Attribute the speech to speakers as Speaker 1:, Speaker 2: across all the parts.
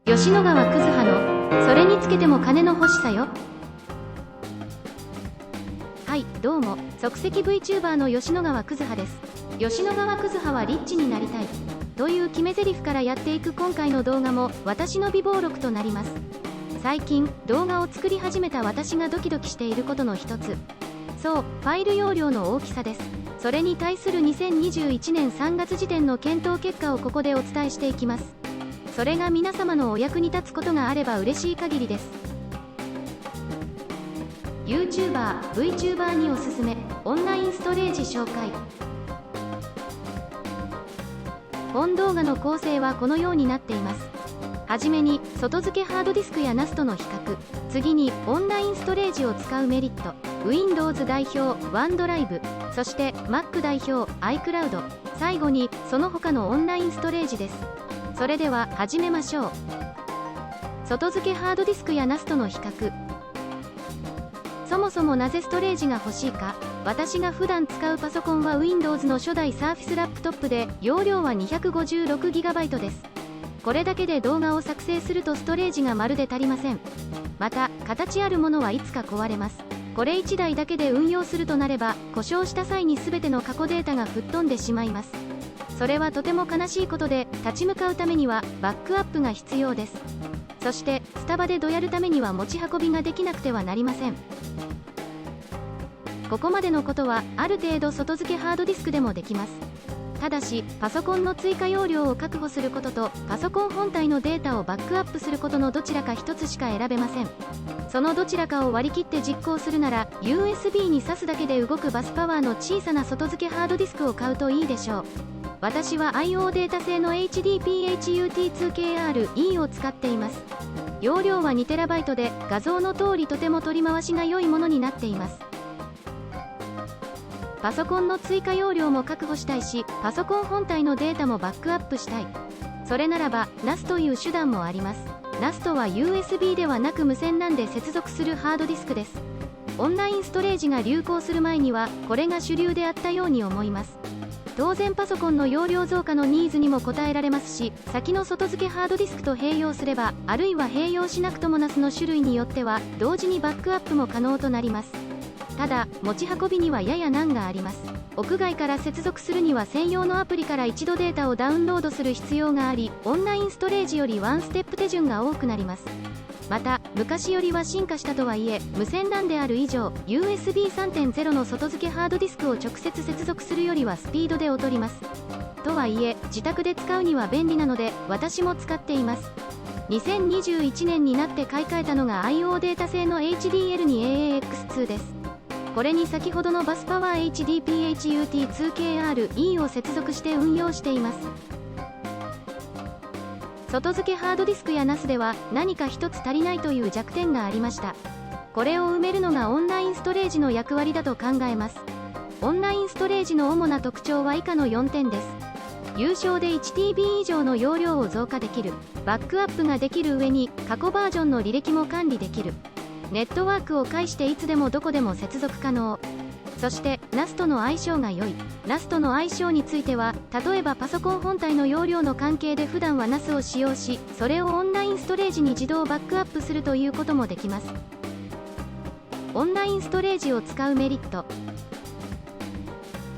Speaker 1: 吉野川くずはのそれにつけても金の欲しさよ。はい、どうも、即席 VTuber の吉野川くずはです。吉野川くずははリッチになりたいという決め台詞からやっていく今回の動画も私の備忘録となります。最近動画を作り始めた私がドキドキしていることの一つ、そう、ファイル容量の大きさです。それに対する2021年3月時点の検討結果をここでお伝えしていきます。それが皆様のお役に立つことがあれば嬉しい限りです。 YouTuber、VTuber におすすめオンラインストレージ紹介。本動画の構成はこのようになっています。はじめに外付けハードディスクや NAS との比較、次にオンラインストレージを使うメリット、 Windows 代表 OneDrive、 そして Mac 代表 iCloud、 最後にその他のオンラインストレージです。それでは始めましょう。外付けハードディスクや NAS との比較。そもそもなぜストレージが欲しいか。私が普段使うパソコンは Windows の初代 Surface ラップトップで容量は 256GB です。これだけで動画を作成するとストレージがまるで足りません。また形あるものはいつか壊れます。これ1台だけで運用するとなれば故障した際に全ての過去データが吹っ飛んでしまいます。それはとても悲しいことで、立ち向かうためにはバックアップが必要です。そしてスタバでどやるためには持ち運びができなくてはなりません。ここまでのことはある程度外付けハードディスクでもできます。ただしパソコンの追加容量を確保することとパソコン本体のデータをバックアップすることのどちらか一つしか選べません。そのどちらかを割り切って実行するなら USB に挿すだけで動くバスパワーの小さな外付けハードディスクを買うといいでしょう。私は IO データ製の HDPHUT2KRE を使っています。容量は 2TB で画像の通りとても取り回しが良いものになっています。パソコンの追加容量も確保したいし、パソコン本体のデータもバックアップしたい。それならば NAS という手段もあります。 NAS とは USB ではなく無線 LAN で接続するハードディスクです。オンラインストレージが流行する前にはこれが主流であったように思います。当然パソコンの容量増加のニーズにも応えられますし、先の外付けハードディスクと併用すれば、あるいは併用しなくとも NAS の種類によっては同時にバックアップも可能となります。ただ持ち運びにはやや難があります。屋外から接続するには専用のアプリから一度データをダウンロードする必要があり、オンラインストレージよりワンステップ手順が多くなります。また昔よりは進化したとはいえ、無線 LAN である以上 USB3.0 の外付けハードディスクを直接接続するよりはスピードで劣ります。とはいえ自宅で使うには便利なので私も使っています。2021年になって買い替えたのが IO データ製の HDL に AAX2 です。これに先ほどのバスパワー HDPHUT2KRE を接続して運用しています。外付けハードディスクや NAS では何か一つ足りないという弱点がありました。これを埋めるのがオンラインストレージの役割だと考えます。オンラインストレージの主な特徴は以下の4点です。有償で 1TB 以上の容量を増加できる。バックアップができる上に過去バージョンの履歴も管理できる。ネットワークを介していつでもどこでも接続可能。そして NAS との相性が良い。 NAS との相性については、例えばパソコン本体の容量の関係で普段は NAS を使用し、それをオンラインストレージに自動バックアップするということもできます。オンラインストレージを使うメリット。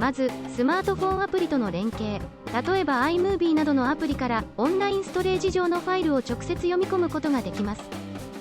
Speaker 1: まずスマートフォンアプリとの連携。例えば iMovie などのアプリからオンラインストレージ上のファイルを直接読み込むことができます。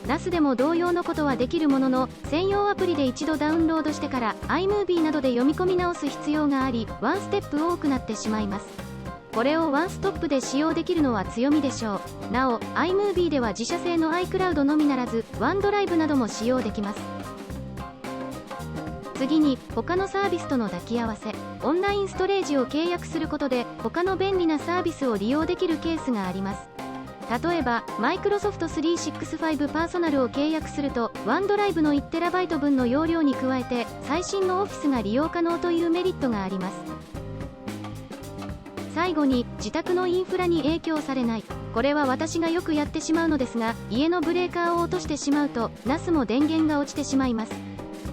Speaker 1: NAS でも同様のことはできるものの、専用アプリで一度ダウンロードしてから iMovie などで読み込み直す必要があり、ワンステップ多くなってしまいます。これをワンストップで使用できるのは強みでしょう。なお iMovie では自社製の iCloud のみならず OneDrive なども使用できます。次に他のサービスとの抱き合わせ。オンラインストレージを契約することで他の便利なサービスを利用できるケースがあります。例えばマイクロソフト365パーソナルを契約すると OneDrive の 1TB 分の容量に加えて最新のオフィスが利用可能というメリットがあります。最後に自宅のインフラに影響されない。これは私がよくやってしまうのですが、家のブレーカーを落としてしまうと NAS も電源が落ちてしまいます。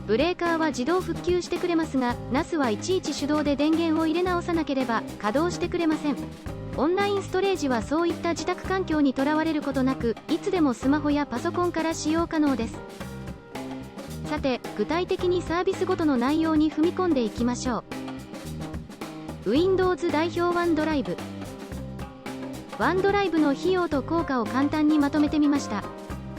Speaker 1: ブレーカーは自動復旧してくれますが NAS はいちいち手動で電源を入れ直さなければ稼働してくれません。オンラインストレージはそういった自宅環境にとらわれることなく、いつでもスマホやパソコンから使用可能です。さて、具体的にサービスごとの内容に踏み込んでいきましょう。Windows 代表OneDrive。OneDrive の費用と効果を簡単にまとめてみました。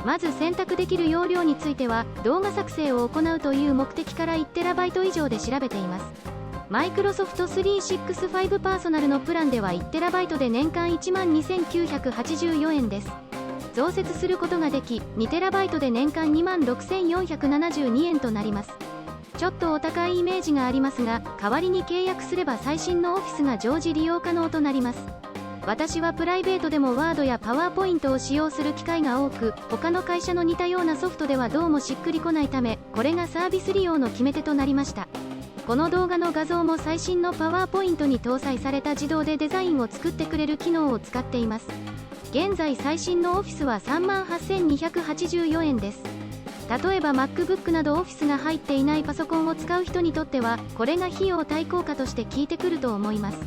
Speaker 1: まず選択できる容量については、動画作成を行うという目的から 1TB 以上で調べています。マイクロソフト365パーソナルのプランでは 1TB で年間12,984円です。増設することができ、2TB で年間26,472円となります。ちょっとお高いイメージがありますが、代わりに契約すれば最新のオフィスが常時利用可能となります。私はプライベートでもワードやパワーポイントを使用する機会が多く、他の会社の似たようなソフトではどうもしっくりこないため、これがサービス利用の決め手となりました。この動画の画像も最新のパワーポイントに搭載された自動でデザインを作ってくれる機能を使っています。現在最新のオフィスは 38,284 円です。例えば MacBook などオフィスが入っていないパソコンを使う人にとっては、これが費用対効果として効いてくると思います。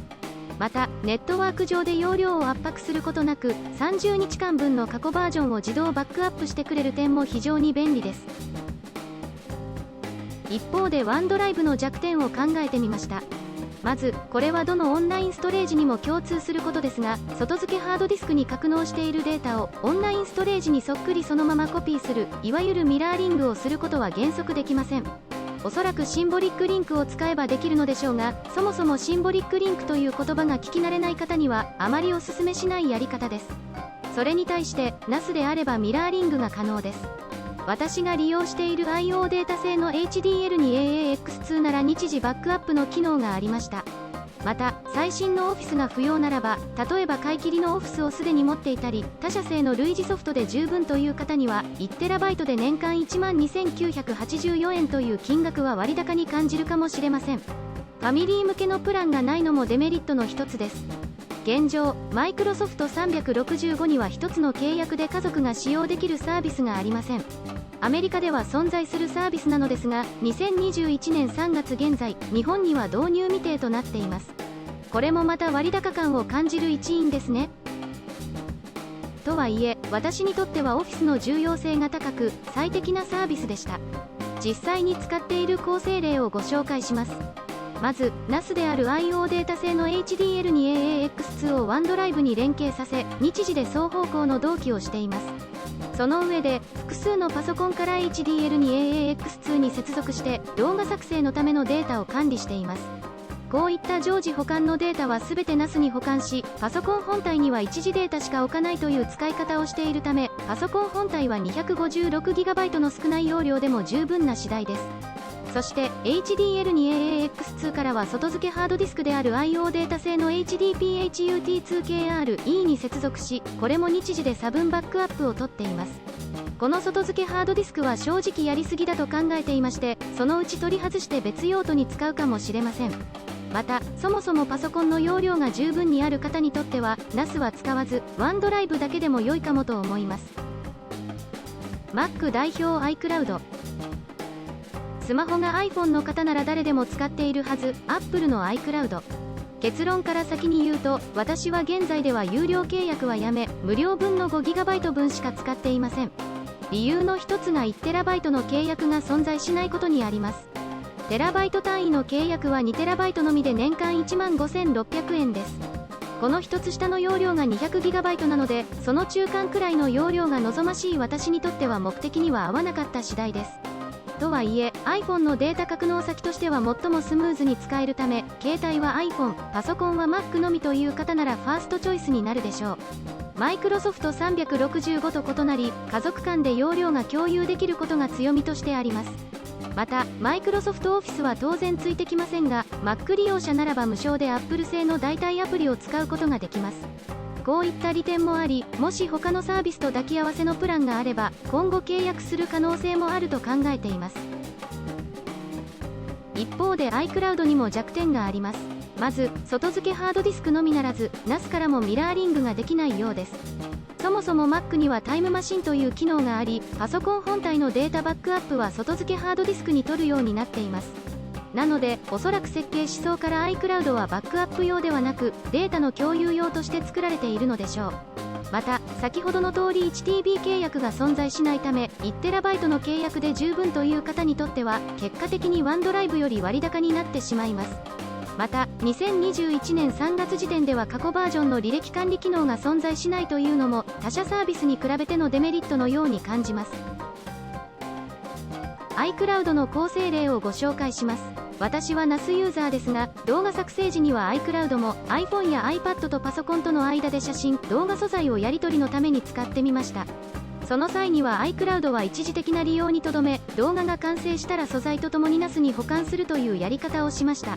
Speaker 1: また、ネットワーク上で容量を圧迫することなく、30日間分の過去バージョンを自動バックアップしてくれる点も非常に便利です。一方で OneDrive の弱点を考えてみました。まず、これはどのオンラインストレージにも共通することですが、外付けハードディスクに格納しているデータをオンラインストレージにそっくりそのままコピーする、いわゆるミラーリングをすることは原則できません。おそらくシンボリックリンクを使えばできるのでしょうが、そもそもシンボリックリンクという言葉が聞き慣れない方にはあまりお勧めしないやり方です。それに対して NAS であればミラーリングが可能です。私が利用している IO データ製の HDL に AAX2 なら日時バックアップの機能がありました。また、最新のオフィスが不要ならば、例えば買い切りのオフィスをすでに持っていたり、他社製の類似ソフトで十分という方には、1TB で年間12,984円という金額は割高に感じるかもしれません。ファミリー向けのプランがないのもデメリットの一つです。現状、マイクロソフト365には1つの契約で家族が使用できるサービスがありません。アメリカでは存在するサービスなのですが、2021年3月現在、日本には導入未定となっています。これもまた割高感を感じる一因ですね。とはいえ、私にとってはオフィスの重要性が高く、最適なサービスでした。実際に使っている構成例をご紹介します。まず、NAS である IO データ製の HDL に AAX2 を OneDrive に連携させ、日時で双方向の同期をしています。その上で、複数のパソコンから HDL に AAX2 に接続して、動画作成のためのデータを管理しています。こういった常時保管のデータは全て NAS に保管し、パソコン本体には一時データしか置かないという使い方をしているため、パソコン本体は 256GB の少ない容量でも十分な次第です。そして HDL に AAX2 からは外付けハードディスクである IO データ製の HDPHUT2KRE に接続し、これも日時で差分バックアップを取っています。この外付けハードディスクは正直やりすぎだと考えていまして、そのうち取り外して別用途に使うかもしれません。また、そもそもパソコンの容量が十分にある方にとっては NAS は使わず OneDrive だけでも良いかもと思います。 Mac 代表 iCloud。スマホが iPhone の方なら誰でも使っているはず、Apple の iCloud。結論から先に言うと、私は現在では有料契約はやめ、無料分の 5GB 分しか使っていません。理由の一つが 1TB の契約が存在しないことにあります。テラバイト単位の契約は 2TB のみで年間15,600円です。この一つ下の容量が 200GB なので、その中間くらいの容量が望ましい私にとっては目的には合わなかった次第です。とはいえ、iPhone のデータ格納先としては最もスムーズに使えるため、携帯は iPhone、パソコンは Mac のみという方ならファーストチョイスになるでしょう。マイクロソフト365と異なり、家族間で容量が共有できることが強みとしてあります。また、マイクロソフトオフィスは当然ついてきませんが、Mac 利用者ならば無償で Apple 製の代替アプリを使うことができます。こういった利点もあり、もし他のサービスと抱き合わせのプランがあれば、今後契約する可能性もあると考えています。一方で iCloud にも弱点があります。まず、外付けハードディスクのみならず、NAS からもミラーリングができないようです。そもそも Mac にはタイムマシンという機能があり、パソコン本体のデータバックアップは外付けハードディスクに取るようになっています。なので、おそらく設計思想から iCloud はバックアップ用ではなく、データの共有用として作られているのでしょう。また、先ほどの通り 1TB 契約が存在しないため、1TB の契約で十分という方にとっては、結果的にワンドライブより割高になってしまいます。また、2021年3月時点では過去バージョンの履歴管理機能が存在しないというのも、他社サービスに比べてのデメリットのように感じます。iCloud の構成例をご紹介します。私は NAS ユーザーですが、動画作成時には iCloud も iPhone や iPad とパソコンとの間で写真・動画素材をやり取りのために使ってみました。その際には iCloud は一時的な利用にとどめ、動画が完成したら素材とともに NAS に保管するというやり方をしました。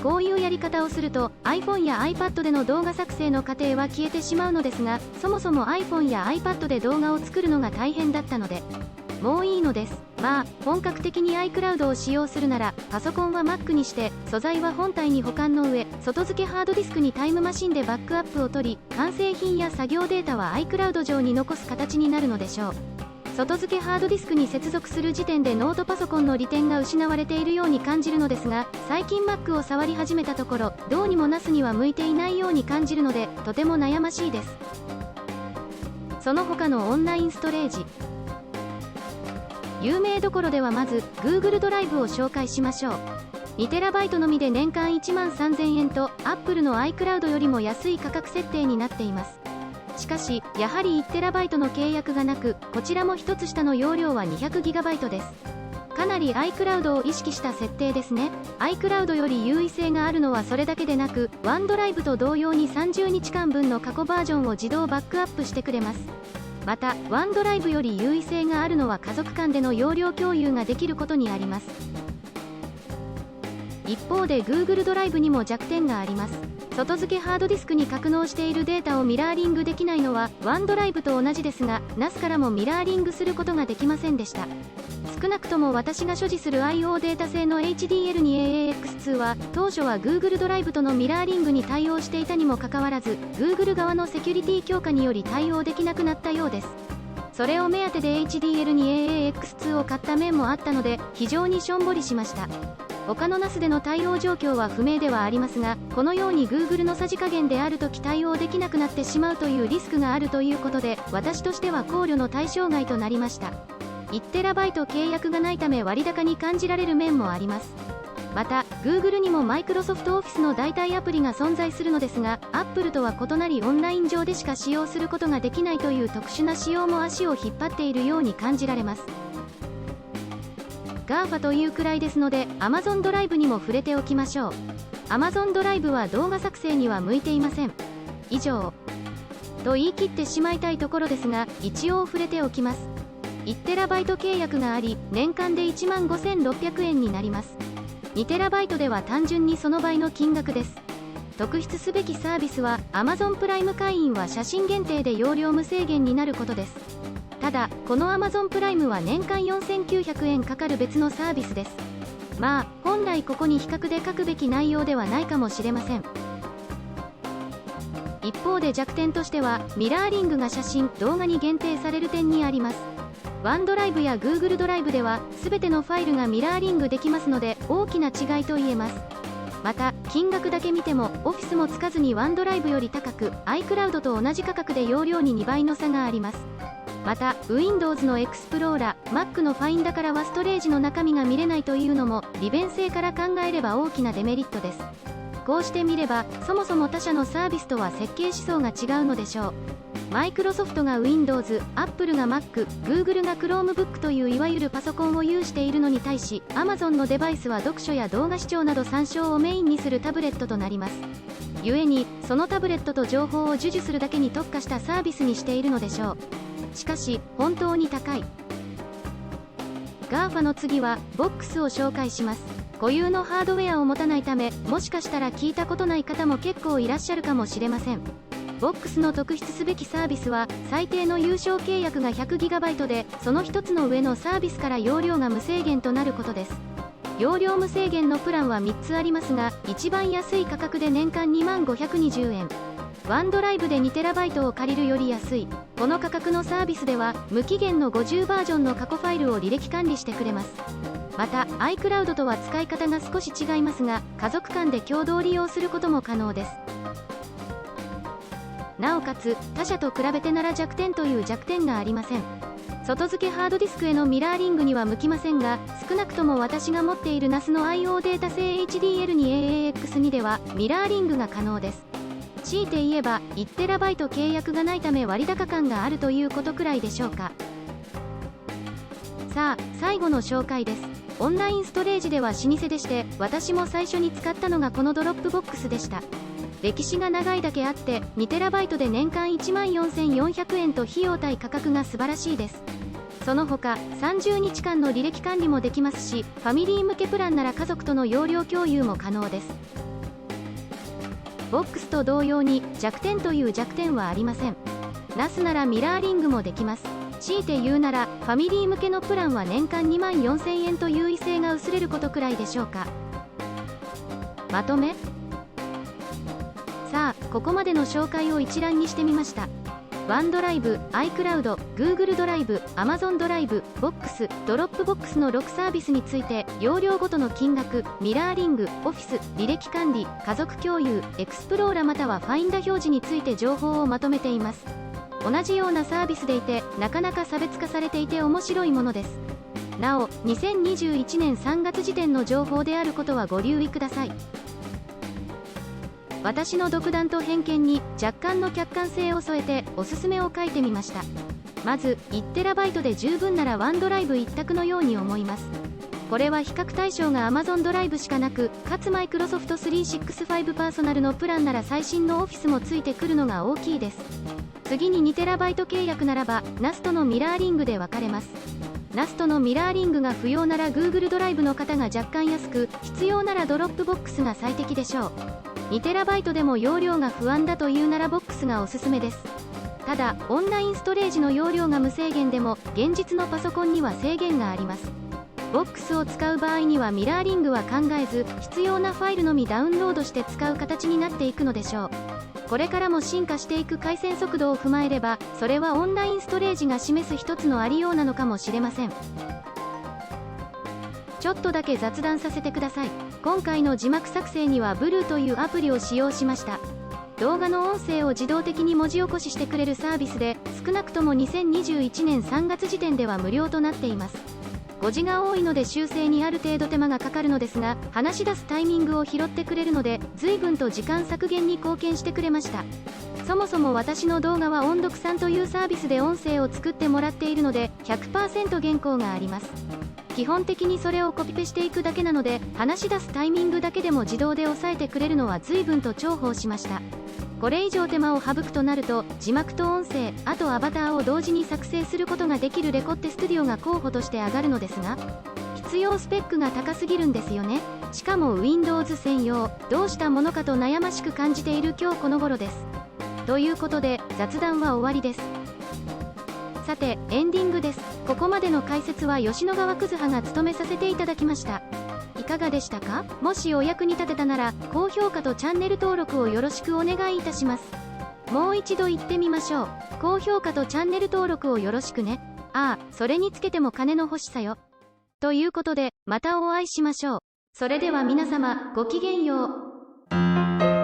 Speaker 1: こういうやり方をすると iPhone や iPad での動画作成の過程は消えてしまうのですが、そもそも iPhone や iPad で動画を作るのが大変だったので、もういいのです。まあ、本格的に iCloud を使用するなら、パソコンは Mac にして、素材は本体に保管の上、外付けハードディスクにタイムマシンでバックアップを取り、完成品や作業データは iCloud 上に残す形になるのでしょう。外付けハードディスクに接続する時点でノートパソコンの利点が失われているように感じるのですが、最近 Mac を触り始めたところ、どうにも NAS には向いていないように感じるので、とても悩ましいです。その他のオンラインストレージ。有名どころではまず Google ドライブを紹介しましょう。2TB のみで年間13,000円と Apple の iCloud よりも安い価格設定になっています。しかし、やはり 1TB の契約がなく、こちらも一つ下の容量は 200GB です。かなり iCloud を意識した設定ですね。iCloud より優位性があるのはそれだけでなく、OneDrive と同様に30日間分の過去バージョンを自動バックアップしてくれます。また、OneDrive より優位性があるのは家族間での容量共有ができることにあります。一方で Google ドライブにも弱点があります。外付けハードディスクに格納しているデータをミラーリングできないのは OneDrive と同じですが、NAS からもミラーリングすることができませんでした。少なくとも私が所持する IO データ製の HDL に AAX2 は当初は Google ドライブとのミラーリングに対応していたにもかかわらず Google 側のセキュリティ強化により対応できなくなったようです。それを目当てで HDL に AAX2 を買った面もあったので非常にしょんぼりしました。他の NAS での対応状況は不明ではありますが、このように Google のさじ加減であるとき対応できなくなってしまうというリスクがあるということで、私としては考慮の対象外となりました。1TB 契約がないため割高に感じられる面もあります。また、Google にも Microsoft Office の代替アプリが存在するのですが、Apple とは異なりオンライン上でしか使用することができないという特殊な仕様も足を引っ張っているように感じられます。GAFA というくらいですので Amazon ドライブにも触れておきましょう。 Amazon ドライブは動画作成には向いていません。以上と言い切ってしまいたいところですが、一応触れておきます。1TB 契約があり、年間で15,600円になります。2TB では単純にその倍の金額です。特筆すべきサービスは Amazon プライム会員は写真限定で容量無制限になることです。ただ、この Amazon プライムは年間4,900円かかる別のサービスです。まあ、本来ここに比較で書くべき内容ではないかもしれません。一方で弱点としては、ミラーリングが写真・動画に限定される点にあります。OneDrive や Google ドライブでは、すべてのファイルがミラーリングできますので、大きな違いと言えます。また、金額だけ見ても、Office もつかずに OneDrive より高く、iCloud と同じ価格で容量に2倍の差があります。また、Windows の Explorer、Mac の Find からはストレージの中身が見れないというのも、利便性から考えれば大きなデメリットです。こうしてみれば、そもそも他社のサービスとは設計思想が違うのでしょう。マイクロソフトが Windows、Apple が Mac、Google が Chromebook といういわゆるパソコンを有しているのに対し、Amazon のデバイスは読書や動画視聴など参照をメインにするタブレットとなります。故に、そのタブレットと情報を授受するだけに特化したサービスにしているのでしょう。しかし、本当に高い。GAFA の次は、Box を紹介します。固有のハードウェアを持たないため、もしかしたら聞いたことない方も結構いらっしゃるかもしれません。Box の特筆すべきサービスは、最低の有償契約が 100GB で、その一つの上のサービスから容量が無制限となることです。容量無制限のプランは3つありますが、一番安い価格で年間20,520円。OneDrive で 2TB を借りるより安い。この価格のサービスでは、無期限の50バージョンの過去ファイルを履歴管理してくれます。また iCloud とは使い方が少し違いますが、家族間で共同利用することも可能です。なおかつ他社と比べてなら弱点という弱点がありません。外付けハードディスクへのミラーリングには向きませんが、少なくとも私が持っている NAS の IO データ製 HDL2AAX2 ではミラーリングが可能です。強いて言えば 1TB 契約がないため割高感があるということくらいでしょうか。さあ最後の紹介です。オンラインストレージでは老舗でして、私も最初に使ったのがこのドロップボックスでした。歴史が長いだけあって 2TB で年間14,400円と費用対価格が素晴らしいです。その他30日間の履歴管理もできますし、ファミリー向けプランなら家族との容量共有も可能です。ボックスと同様に弱点という弱点はありません。NAS ならミラーリングもできます。強いて言うならファミリー向けのプランは年間24,000円と優位性が薄れることくらいでしょうか。まとめ。さあここまでの紹介を一覧にしてみました。ワンドライブ、iCloud、Google ドライブ、Amazon ドライブ、ボックス、ドロップボックスの6サービスについて、容量ごとの金額、ミラーリング、オフィス、履歴管理、家族共有、エクスプローラまたはファインダ表示について情報をまとめています。同じようなサービスでいて、なかなか差別化されていて面白いものです。なお、2021年3月時点の情報であることはご留意ください。私の独断と偏見に若干の客観性を添えておすすめを書いてみました。まず 1TB で十分ならワンドライブ一択のように思います。これは比較対象が Amazon ドライブしかなく、かつマイクロソフト365パーソナルのプランなら最新のオフィスもついてくるのが大きいです。次に 2TB 契約ならば NAS とのミラーリングで分かれます。NAS とのミラーリングが不要なら Google ドライブの方が若干安く、必要ならドロップボックスが最適でしょう。2TB でも容量が不安だというならボックスがおすすめです。ただオンラインストレージの容量が無制限でも現実のパソコンには制限があります。ボックスを使う場合にはミラーリングは考えず、必要なファイルのみダウンロードして使う形になっていくのでしょう。これからも進化していく回線速度を踏まえれば、それはオンラインストレージが示す一つのありようなのかもしれません。ちょっとだけ雑談させてください。今回の字幕作成には Blue というアプリを使用しました。動画の音声を自動的に文字起こししてくれるサービスで、少なくとも2021年3月時点では無料となっています。語字が多いので修正にある程度手間がかかるのですが、話し出すタイミングを拾ってくれるので随分と時間削減に貢献してくれました。そもそも私の動画は音読さんというサービスで音声を作ってもらっているので 100% 原稿があります。基本的にそれをコピペしていくだけなので、話し出すタイミングだけでも自動で抑えてくれるのは随分と重宝しました。これ以上手間を省くとなると、字幕と音声、あとアバターを同時に作成することができるレコッテストゥディオが候補として上がるのですが、必要スペックが高すぎるんですよね。しかも Windows 専用、どうしたものかと悩ましく感じている今日この頃です。ということで雑談は終わりです。さてエンディングです。ここまでの解説は吉野川葛葉が務めさせていただきました。いかがでしたか？もしお役に立てたなら高評価とチャンネル登録をよろしくお願いいたします。もう一度言ってみましょう。高評価とチャンネル登録をよろしくね。ああ、それにつけても金の欲しさよ。ということでまたお会いしましょう。それでは皆様ごきげんよう。